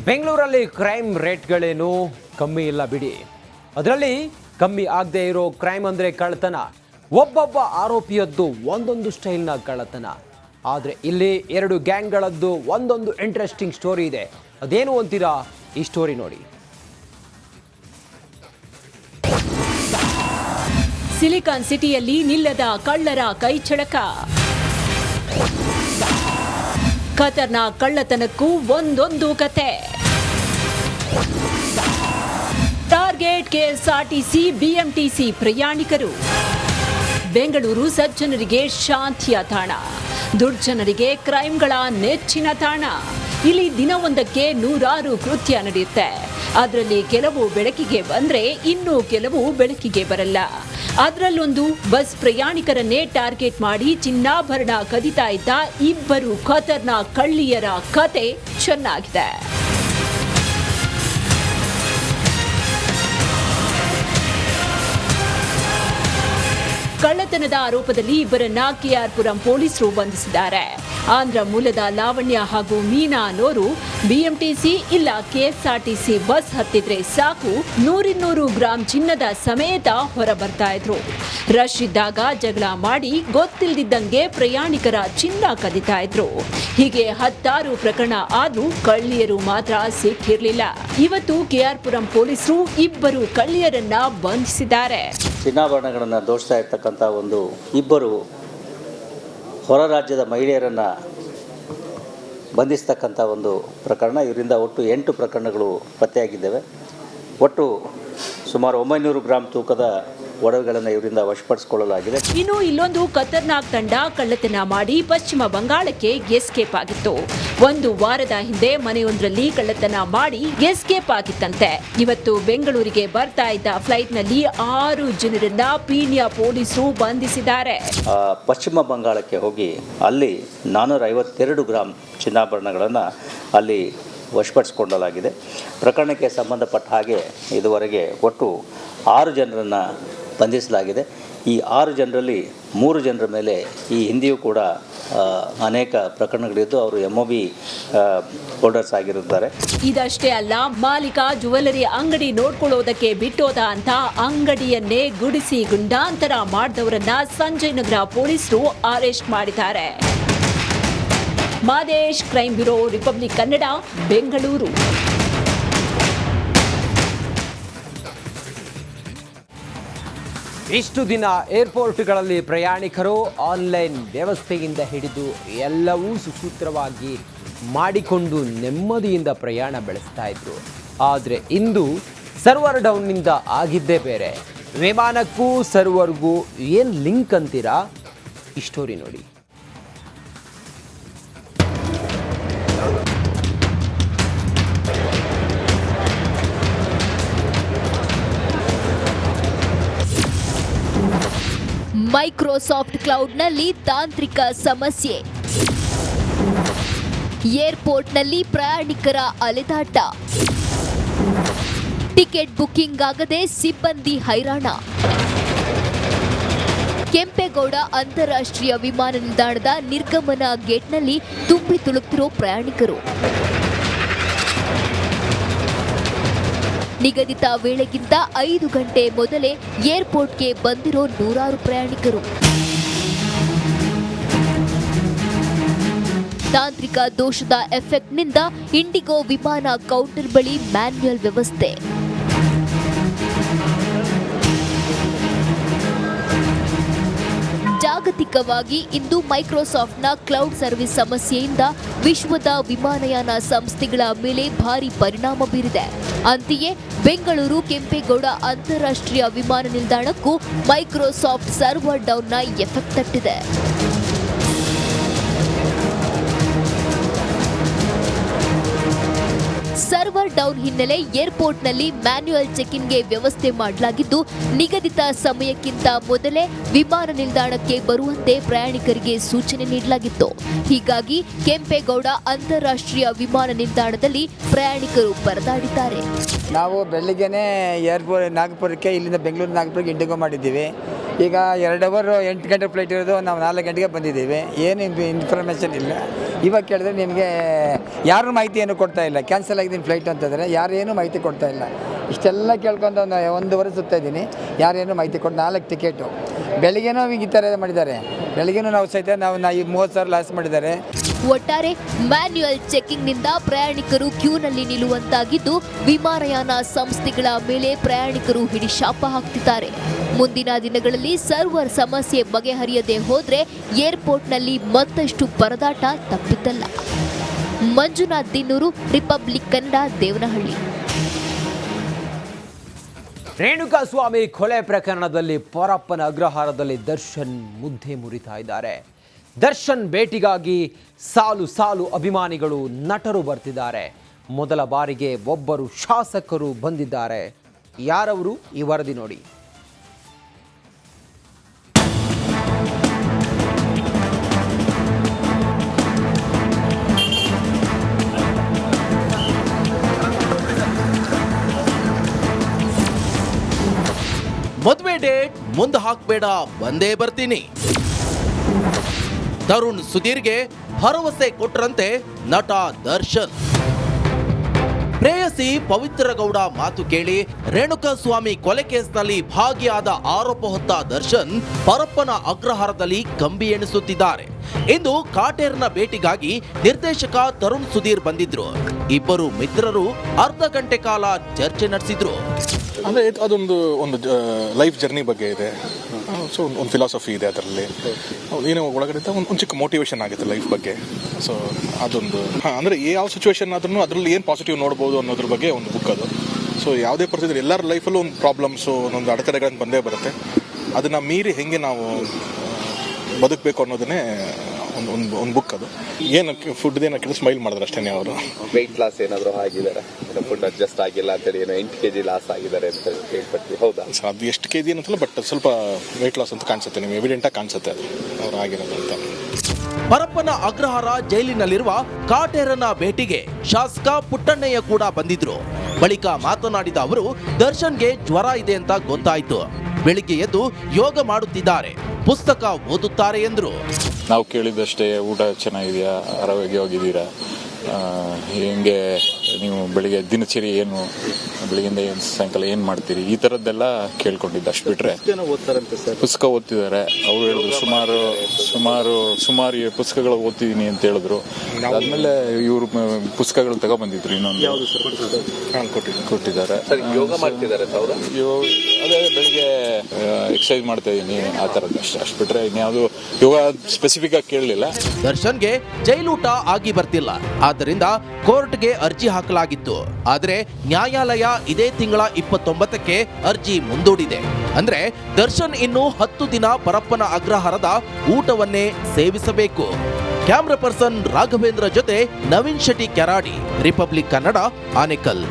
ಬೆಂಗಳೂರಲ್ಲಿ ಕ್ರೈಮ್ ರೇಟ್ಗಳೇನು ಕಮ್ಮಿ ಇಲ್ಲ ಬಿಡಿ. ಅದರಲ್ಲಿ ಕಮ್ಮಿ ಆಗದೆ ಇರೋ ಕ್ರೈಮ್ ಅಂದರೆ ಕಳ್ಳತನ. ಒಬ್ಬೊಬ್ಬ ಆರೋಪಿಯದ್ದು ಒಂದೊಂದು ಸ್ಟೈಲ್ನ ಕಳ್ಳತನ. ಆದರೆ ಇಲ್ಲಿ ಎರಡು ಗ್ಯಾಂಗ್ಗಳದ್ದು ಒಂದೊಂದು ಇಂಟ್ರೆಸ್ಟಿಂಗ್ ಸ್ಟೋರಿ ಇದೆ. ಅದೇನು ಅಂತೀರಾ? ಈ ಸ್ಟೋರಿ ನೋಡಿ. ಸಿಲಿಕಾನ್ ಸಿಟಿಯಲ್ಲಿ ನಿಲ್ಲದ ಕಳ್ಳರ ಕೈಚಳಕ. ಖತರ್ನಾಕ್ ಕಳ್ಳತನಕ್ಕೂ ಒಂದೊಂದು ಕತೆ. ಟಾರ್ಗೆಟ್ ಕೆಎಸ್ಆರ್ಟಿಸಿ ಬಿಎಂಟಿಸಿ ಪ್ರಯಾಣಿಕರು. ಬೆಂಗಳೂರು ಸಜ್ಜನರಿಗೆ ಶಾಂತಿಯ ತಾಣ, ದುರ್ಜನರಿಗೆ ಕ್ರೈಮ್ಗಳ ನೆಚ್ಚಿನ ತಾಣ. ಇಲ್ಲಿ ದಿನವೊಂದಕ್ಕೆ ನೂರಾರು ಕೃತ್ಯ ನಡೆಯುತ್ತೆ. ಅದರಲ್ಲಿ ಕೆಲವು ಬೆಳಕಿಗೆ ಬಂದ್ರೆ ಇನ್ನು ಕೆಲವು ಬೆಳಕಿಗೆ ಬರಲ್ಲ. ಅದರಲ್ಲೊಂದು ಬಸ್ ಪ್ರಯಾಣಿಕರನ್ನೇ ಟಾರ್ಗೆಟ್ ಮಾಡಿ ಚಿನ್ನಾಭರಣ ಕದಿತಾ ಇದ್ದ ಇಬ್ಬರು ಖತರ್ನಾಕ್ ಕಳ್ಳಿಯರ ಕತೆ ಚೆನ್ನಾಗಿದೆ. ಕಳ್ಳತನದ ಆರೋಪದಲ್ಲಿ ಇಬ್ಬರನ್ನ ಕೆಆರ್ಪುರಂ ಪೊಲೀಸರು ಬಂಧಿಸಿದ್ದಾರೆ. ಆಂಧ್ರ ಮೂಲದ ಲಾವಣ್ಯ ಹಾಗೂ ಮೀನಾ ಅನ್ನೋರು ಬಿಎಂಟಿಸಿ ಇಲ್ಲ ಕೆಎಸ್ಆರ್ಟಿಸಿ ಬಸ್ ಹತ್ತಿದ್ರೆ ಸಾಕು 100-200 ಗ್ರಾಂ ಚಿನ್ನದ ಸಮೇತ ಹೊರ ಬರ್ತಾ ಇದ್ರು. ರಶ್ ಇದ್ದಾಗ ಜಗಳ ಮಾಡಿ ಗೊತ್ತಿಲ್ದಿದ್ದಂಗೆ ಪ್ರಯಾಣಿಕರ ಚಿನ್ನ ಕದಿತಾ ಇದ್ರು. ಹೀಗೆ 10 ಪ್ರಕರಣ ಆದ್ರೂ ಕಳ್ಳಿಯರು ಮಾತ್ರ ಸಿಕ್ಕಿರ್ಲಿಲ್ಲ. ಇವತ್ತು ಕೆಆರ್ಪುರಂ ಪೊಲೀಸರು ಇಬ್ಬರು ಕಳ್ಳಿಯರನ್ನ ಬಂಧಿಸಿದ್ದಾರೆ. ಚಿನ್ನಾಭರಣಗಳನ್ನು ದೋಚ್ತಾ ಇರ್ತಕ್ಕಂಥ ಇಬ್ಬರು ಹೊರ ರಾಜ್ಯದ ಮಹಿಳೆಯರನ್ನು ಬಂಧಿಸ್ತಕ್ಕಂಥ ಪ್ರಕರಣ. ಇವರಿಂದ ಒಟ್ಟು 8 ಪ್ರಕರಣಗಳು ಪತ್ತೆಯಾಗಿದ್ದಾವೆ. ಒಟ್ಟು ಸುಮಾರು 900 ಗ್ರಾಂ ತೂಕದ ಒಡವೆಗಳನ್ನು ಇವರಿಂದ ವಶಪಡಿಸಿಕೊಳ್ಳಲಾಗಿದೆ. ಇನ್ನು ಇಲ್ಲೊಂದು ಖತರ್ನಾಕ್ ತಂಡ ಕಳ್ಳತನ ಮಾಡಿ ಪಶ್ಚಿಮ ಬಂಗಾಳಕ್ಕೆ ಎಸ್ಕೇಪ್ ಆಗಿತ್ತು. 1 ವಾರದ ಹಿಂದೆ ಮನೆಯೊಂದರಲ್ಲಿ ಕಳ್ಳತನ ಮಾಡಿ ಎಸ್ಕೇಪ್ ಆಗಿತ್ತಂತೆ. ಇವತ್ತು ಬೆಂಗಳೂರಿಗೆ ಬರ್ತಾ ಇದ್ದ ಫ್ಲೈಟ್ನಲ್ಲಿ 6 ಜನರನ್ನ ಪೀಣ್ಯ ಪೊಲೀಸರು ಬಂಧಿಸಿದ್ದಾರೆ. ಪಶ್ಚಿಮ ಬಂಗಾಳಕ್ಕೆ ಹೋಗಿ ಅಲ್ಲಿ 452 ಗ್ರಾಂ ಚಿನ್ನಾಭರಣಗಳನ್ನು ಅಲ್ಲಿ ವಶಪಡಿಸಿಕೊಳ್ಳಲಾಗಿದೆ. ಪ್ರಕರಣಕ್ಕೆ ಸಂಬಂಧಪಟ್ಟ ಹಾಗೆ ಇದುವರೆಗೆ ಒಟ್ಟು 6 ಜನರನ್ನು ಬಂಧಿಸಲಾಗಿದೆ. ಈ 6 ಜನರಲ್ಲಿ 3 ಜನರ ಮೇಲೆ ಈ ಹಿಂದೆಯೂ ಕೂಡ ಅನೇಕ ಪ್ರಕರಣಗಳಿದ್ದು ಅವರು MOB ಹೋಲ್ಡರ್ಸ್ ಆಗಿರುತ್ತಾರೆ. ಇದಷ್ಟೇ ಅಲ್ಲ, ಮಾಲೀಕ ಜುವೆಲರಿ ಅಂಗಡಿ ನೋಡ್ಕೊಳ್ಳೋದಕ್ಕೆ ಬಿಟ್ಟೋದ ಅಂತ ಅಂಗಡಿಯನ್ನೇ ಗುಡಿಸಿ ಗುಂಡಾಂತರ ಮಾಡಿದವರನ್ನ ಸಂಜಯ್ ನಗರ ಪೊಲೀಸರು ಅರೆಸ್ಟ್ ಮಾಡಿದ್ದಾರೆ. Madesh, crime bureau, republic Kannada, Bengaluru. ಇಷ್ಟು ದಿನ ಏರ್ಪೋರ್ಟ್ಗಳಲ್ಲಿ ಪ್ರಯಾಣಿಕರು ಆನ್ಲೈನ್ ವ್ಯವಸ್ಥೆಯಿಂದ ಹಿಡಿದು ಎಲ್ಲವೂ ಸುಸೂತ್ರವಾಗಿ ಮಾಡಿಕೊಂಡು ನೆಮ್ಮದಿಯಿಂದ ಪ್ರಯಾಣ ಬೆಳೆಸ್ತಾ ಇದ್ರು. ಆದರೆ ಇಂದು ಸರ್ವರ್ ಡೌನ್ನಿಂದ ಆಗಿದ್ದೇ ಬೇರೆ. ವಿಮಾನಕ್ಕೂ ಸರ್ವರ್ಗೂ ಏನು ಲಿಂಕ್ ಅಂತೀರಾ? ಈ ಸ್ಟೋರಿ ನೋಡಿ. ಮೈಕ್ರೋಸಾಫ್ಟ್ ಕ್ಲೌಡ್ನಲ್ಲಿ ತಾಂತ್ರಿಕ ಸಮಸ್ಯೆ. ಏರ್ಪೋರ್ಟ್ನಲ್ಲಿ ಪ್ರಯಾಣಿಕರ ಅಲೆದಾಟ. ಟಿಕೆಟ್ ಬುಕಿಂಗ್ ಆಗದೆ ಸಿಬ್ಬಂದಿ ಹೈರಾಣ. ಕೆಂಪೇಗೌಡ ಅಂತಾರಾಷ್ಟ್ರೀಯ ವಿಮಾನ ನಿಲ್ದಾಣದ ನಿರ್ಗಮನ ಗೇಟ್ನಲ್ಲಿ ತುಂಬಿ ತುಳುಕ್ತಿರೋ ಪ್ರಯಾಣಿಕರು. ನಿಗದಿತ ವೇಳೆಗಿಂತ 5 ಗಂಟೆ ಮೊದಲೇ ಏರ್ಪೋರ್ಟ್ಗೆ ಬಂದಿರೋ ನೂರಾರು ಪ್ರಯಾಣಿಕರು. ತಾಂತ್ರಿಕ ದೋಷದ ಎಫೆಕ್ಟ್ನಿಂದ ಇಂಡಿಗೋ ವಿಮಾನ ಕೌಂಟರ್ ಬಳಿ ಮ್ಯಾನ್ಯುಯಲ್ ವ್ಯವಸ್ಥೆ. ಜಾಗತಿಕವಾಗಿ ಇಂದು ಮೈಕ್ರೋಸಾಫ್ಟ್ನ ಕ್ಲೌಡ್ ಸರ್ವಿಸ್ ಸಮಸ್ಯೆಯಿಂದ ವಿಶ್ವದ ವಿಮಾನಯಾನ ಸಂಸ್ಥೆಗಳ ಮೇಲೆ ಭಾರಿ ಪರಿಣಾಮ ಬೀರಿದೆ. ಅಂತೆಯೇ ಬೆಂಗಳೂರು ಕೆಂಪೇಗೌಡ ಅಂತಾರಾಷ್ಟ್ರೀಯ ವಿಮಾನ ನಿಲ್ದಾಣಕ್ಕೂ ಮೈಕ್ರೋಸಾಫ್ಟ್ ಸರ್ವರ್ ಡೌನ್ನ ಎಫೆಕ್ಟ್ ತಟ್ಟಿದೆ. ಸರ್ವರ್ ಡೌನ್ ಹಿನ್ನೆಲೆ ಏರ್ಪೋರ್ಟ್ನಲ್ಲಿ ಮ್ಯಾನ್ಯುಯಲ್ ಚೆಕ್-ಇನ್ಗೆ ವ್ಯವಸ್ಥೆ ಮಾಡಲಾಗಿದ್ದು, ನಿಗದಿತ ಸಮಯಕ್ಕಿಂತ ಮೊದಲೇ ವಿಮಾನ ನಿಲ್ದಾಣಕ್ಕೆ ಬರುವಂತೆ ಪ್ರಯಾಣಿಕರಿಗೆ ಸೂಚನೆ ನೀಡಲಾಗಿತ್ತು. ಹೀಗಾಗಿ ಕೆಂಪೇಗೌಡ ಅಂತಾರಾಷ್ಟ್ರೀಯ ವಿಮಾನ ನಿಲ್ದಾಣದಲ್ಲಿ ಪ್ರಯಾಣಿಕರು ಪರದಾಡಿದ್ದಾರೆ. ನಾವು ಬೆಳಿಗ್ಗೆನೇ ಏರ್ಪೋರ್ಟ್ ನಾಗಪುರಕ್ಕೆ ಇಲ್ಲಿಂದ ಬೆಂಗಳೂರು ನಾಗಪುರಕ್ಕೆ ಇಂಡಿಗೋ ಮಾಡಿದ್ದೀವಿ. ಈಗ 2 ಅವರ್ 8 ಗಂಟೆ ಫ್ಲೈಟ್ ಇರೋದು ನಾವು 4 ಗಂಟೆಗೆ ಬಂದಿದ್ದೀವಿ. ಏನು ಇನ್ಫಾರ್ಮೇಷನ್ ಇಲ್ಲ. ಇವಾಗ ಕೇಳಿದ್ರೆ ನಿಮಗೆ ಯಾರು ಮಾಹಿತಿ ಏನು ಕೊಡ್ತಾ ಇಲ್ಲ. ಕ್ಯಾನ್ಸಲ್ ಆಗಿದ್ದೀನಿ ಫ್ಲೈಟ್ ಅಂತಂದರೆ ಯಾರೇನು ಮಾಹಿತಿ ಕೊಡ್ತಾ ಇಲ್ಲ. ಇಷ್ಟೆಲ್ಲ ಕೇಳ್ಕೊಂಡು 1 ವರ್ಷ ಸುತ್ತಾ ಇದ್ದೀನಿ, ಯಾರೇನು ಮಾಹಿತಿ ಕೊಟ್ಟು 4 ಟಿಕೆಟು ಬೆಳಿಗ್ಗೆನೂ ಈ ಥರ ಮಾಡಿದ್ದಾರೆ. ಬೆಳಿಗ್ಗೆನೂ ನಾವು ಸಹಿತ ನಾವು 30,000 ಲಾಸ್ ಮಾಡಿದ್ದಾರೆ. ಒಟ್ಟಾರೆ ಮ್ಯಾನ್ಯುಯಲ್ ಚೆಕಿಂಗ್ನಿಂದ ಪ್ರಯಾಣಿಕರು ಕ್ಯೂನಲ್ಲಿ ನಿಲ್ಲುವಂತಾಗಿದ್ದು ವಿಮಾನಯಾನ ಸಂಸ್ಥೆಗಳ ಮೇಲೆ ಪ್ರಯಾಣಿಕರು ಹಿಡಿಶಾಪ ಹಾಕ್ತಿದ್ದಾರೆ. ಮುಂದಿನ ದಿನಗಳಲ್ಲಿ ಸರ್ವರ್ ಸಮಸ್ಯೆ ಬಗೆಹರಿಯದೆ ಹೋದ್ರೆ ಏರ್ಪೋರ್ಟ್ನಲ್ಲಿ ಮತ್ತಷ್ಟು ಪರದಾಟ ತಪ್ಪಿದ್ದಲ್ಲ. ಮಂಜುನಾಥ್ ದಿನ್ನೂರು, ರಿಪಬ್ಲಿಕ್ ಕನ್ನಡ, ದೇವನಹಳ್ಳಿ. ರೇಣುಕಾಸ್ವಾಮಿ ಕೊಲೆ ಪ್ರಕರಣದಲ್ಲಿ ಪರಪ್ಪನ ಅಗ್ರಹಾರದಲ್ಲಿ ದರ್ಶನ್ ಮುದ್ದೆ ಮುರಿತಾ ಇದ್ದಾರೆ. ದರ್ಶನ್ ಭೇಟಿಗಾಗಿ ಸಾಲು ಸಾಲು ಅಭಿಮಾನಿಗಳು, ನಟರು ಬರ್ತಿದ್ದಾರೆ. ಮೊದಲ ಬಾರಿಗೆ ಒಬ್ಬರು ಶಾಸಕರು ಬಂದಿದ್ದಾರೆ. ಯಾರವರು? ಈ ವರದಿ ನೋಡಿ. ಮದುವೆ ಡೇಟ್ ಮುಂದೆ ಹಾಕ್ಬೇಡ, ಬಂದೇ ಬರ್ತೀನಿ. ತರುಣ್ ಸುಧೀರ್ಗೆ ಭರವಸೆ ಕೊಟ್ಟರಂತೆ ನಟ ದರ್ಶನ್. ಪ್ರೇಯಸಿ ಪವಿತ್ರ ಗೌಡ ಮಾತು ಕೇಳಿ ರೇಣುಕಾಸ್ವಾಮಿ ಕೊಲೆ ಕೇಸ್ನಲ್ಲಿ ಭಾಗಿಯಾದ ಆರೋಪ ಹೊತ್ತ ದರ್ಶನ್ ಪರಪ್ಪನ ಅಗ್ರಹಾರದಲ್ಲಿ ಕಂಬಿ ಎಣಿಸುತ್ತಿದ್ದಾರೆ. ಇಂದು ಕಾಟೇರನ ಭೇಟಿಗಾಗಿ ನಿರ್ದೇಶಕ ತರುಣ್ ಸುಧೀರ್ ಬಂದಿದ್ರು. ಇಬ್ಬರು ಮಿತ್ರರು ಅರ್ಧ ಗಂಟೆ ಕಾಲ ಚರ್ಚೆ ನಡೆಸಿದ್ರು. ಅಂದರೆ ಅದೊಂದು ಲೈಫ್ ಜರ್ನಿ ಬಗ್ಗೆ ಇದೆ. ಸೊ ಒಂದು ಫಿಲಾಸಫಿ ಇದೆ ಅದರಲ್ಲಿ. ಏನೋ ಒಳಗಡೆ ಒಂದು ಚಿಕ್ಕ ಮೋಟಿವೇಶನ್ ಆಗುತ್ತೆ ಲೈಫ್ ಬಗ್ಗೆ. ಸೊ ಅದೊಂದು ಅಂದರೆ ಯಾವ ಸಿಚುವೇಶನ್ ಆದ್ರೂ ಅದರಲ್ಲಿ ಏನು ಪಾಸಿಟಿವ್ ನೋಡ್ಬೋದು ಅನ್ನೋದ್ರ ಬಗ್ಗೆ ಒಂದು ಬುಕ್ ಅದು. ಸೊ ಯಾವುದೇ ಪರಿಸ್ಥಿತಿ ಎಲ್ಲರ ಲೈಫಲ್ಲೂ ಒಂದು ಪ್ರಾಬ್ಲಮ್ಸು, ಒಂದೊಂದು ಅಡೆತಡೆಗಳನ್ನು ಬಂದೇ ಬರುತ್ತೆ. ಅದನ್ನು ಮೀರಿ ಹೆಂಗೆ ನಾವು ಬದುಕಬೇಕು ಅನ್ನೋದನ್ನೇ ಒಂದು ಬುಕ್ ಅದು. ಏನು ಫುಡ್ ಏನಕ್ಕೆ ಸ್ಮೈಲ್ ಮಾಡಿದ್ರೆ ಅಷ್ಟೇ ಅವರು. ವೆಯ್ಟ್ ಲಾಸ್ ಏನಾದರೂ ಆಗಿದ್ದಾರೆ, ಫುಡ್ ಅಡ್ಜಸ್ಟ್ ಆಗಿಲ್ಲ ಅಂತೇಳಿ ಏನೋ 8 kg ಲಾಸ್ ಆಗಿದ್ದಾರೆ ಅಂತ ಕೇಳ್ಪಟ್ವಿ. ಹೌದಾ ಸರ್? ಅದು ಎಷ್ಟು kg ಏನಂತಲ್ಲ, ಬಟ್ ಸ್ವಲ್ಪ ವೆಯ್ಟ್ ಲಾಸ್ ಅಂತ ಕಾಣಿಸುತ್ತೆ, ನಿಮ್ಗೆ ಎವಿಡೆಂಟಾಗಿ ಕಾಣಿಸುತ್ತೆ ಅದು ಅವ್ರು ಆಗಿರೋದು ಅಂತ. ಪರಪ್ಪನ ಅಗ್ರಹಾರ ಜೈಲಿನಲ್ಲಿರುವ ಕಾಟೇರನ ಭೇಟಿಗೆ ಶಾಸಕ ಪುಟ್ಟಣ್ಣಯ್ಯ ಕೂಡ ಬಂದಿದ್ರು. ಬಳಿಕ ಮಾತನಾಡಿದ ಅವರು, ದರ್ಶನ್ಗೆ ಜ್ವರ ಇದೆ ಅಂತ ಗೊತ್ತಾಯ್ತು. ಬೆಳಿಗ್ಗೆ ಎದ್ದು ಯೋಗ ಮಾಡುತ್ತಿದ್ದಾರೆ, ಪುಸ್ತಕ ಓದುತ್ತಾರೆ ಎಂದರು. ನಾವು ಕೇಳಿದಷ್ಟೇ ಊಟ ಚೆನ್ನಾಗಿದೆಯಾ, ಆರೋಗ್ಯವಾಗಿದ್ದೀರಾ, ಹೆಂಗೆ ನೀವು ಬೆಳಿಗ್ಗೆ ದಿನಚರಿ ಏನು, ಬೆಳಿಗ್ಗೆಯಿಂದ ಏನು ಸಾಯಂಕಾಲ ಏನು ಮಾಡ್ತೀರಿ, ಈ ಥರದ್ದೆಲ್ಲ ಕೇಳ್ಕೊಂಡಿದ್ದೆ. ಅಷ್ಟು ಬಿಟ್ಟರೆ ಪುಸ್ತಕ ಓದ್ತಿದ್ದಾರೆ. ಅವ್ರು ಹೇಳಿದ್ರು ಸುಮಾರು ಪುಸ್ತಕಗಳು ಓದ್ತಿದ್ದೀನಿ ಅಂತ ಹೇಳಿದ್ರು. ಅದಾದ್ಮೇಲೆ ಇವರು ಪುಸ್ತಕಗಳು ತಗೊಬಂದಿದ್ರು, ಇನ್ನೊಂದು ಕೊಟ್ಟಿದ್ದಾರೆ. ಅದೇ ಬೆಳಿಗ್ಗೆ ಎಕ್ಸರ್ಸೈಸ್ ಮಾಡ್ತಾ ಇದ್ದೀನಿ, ಆ ಥರದ್ದು ಅಷ್ಟೇ. ಅಷ್ಟು ಬಿಟ್ಟರೆ ಇನ್ಯಾವುದು ಯೋಗ ಸ್ಪೆಸಿಫಿಕ್ ಆಗಿ ಕೇಳಲಿಲ್ಲ. ದರ್ಶನ್ಗೆ ಜೈಲೂಟ ಆಗಿ ಬರ್ತಿಲ್ಲ, ಆದ್ದರಿಂದ ಕೋರ್ಟ್ಗೆ ಅರ್ಜಿ ಹಾಕಲಾಗಿತ್ತು. ಆದರೆ ನ್ಯಾಯಾಲಯ ಇದೇ ತಿಂಗಳ 29ಕ್ಕೆ ಅರ್ಜಿ ಮುಂದೂಡಿದೆ. ಅಂದ್ರೆ ದರ್ಶನ್ ಇನ್ನು 10 ದಿನ ಪರಪ್ಪನ ಅಗ್ರಹಾರದ ಊಟವನ್ನೇ ಸೇವಿಸಬೇಕು. ಕ್ಯಾಮ್ರಾ ಪರ್ಸನ್ ರಾಘವೇಂದ್ರ ಜೊತೆ ನವೀನ್ ಶೆಟ್ಟಿ, ಕೆರಾಡಿ, ರಿಪಬ್ಲಿಕ್ ಕನ್ನಡ, ಆನೇಕಲ್.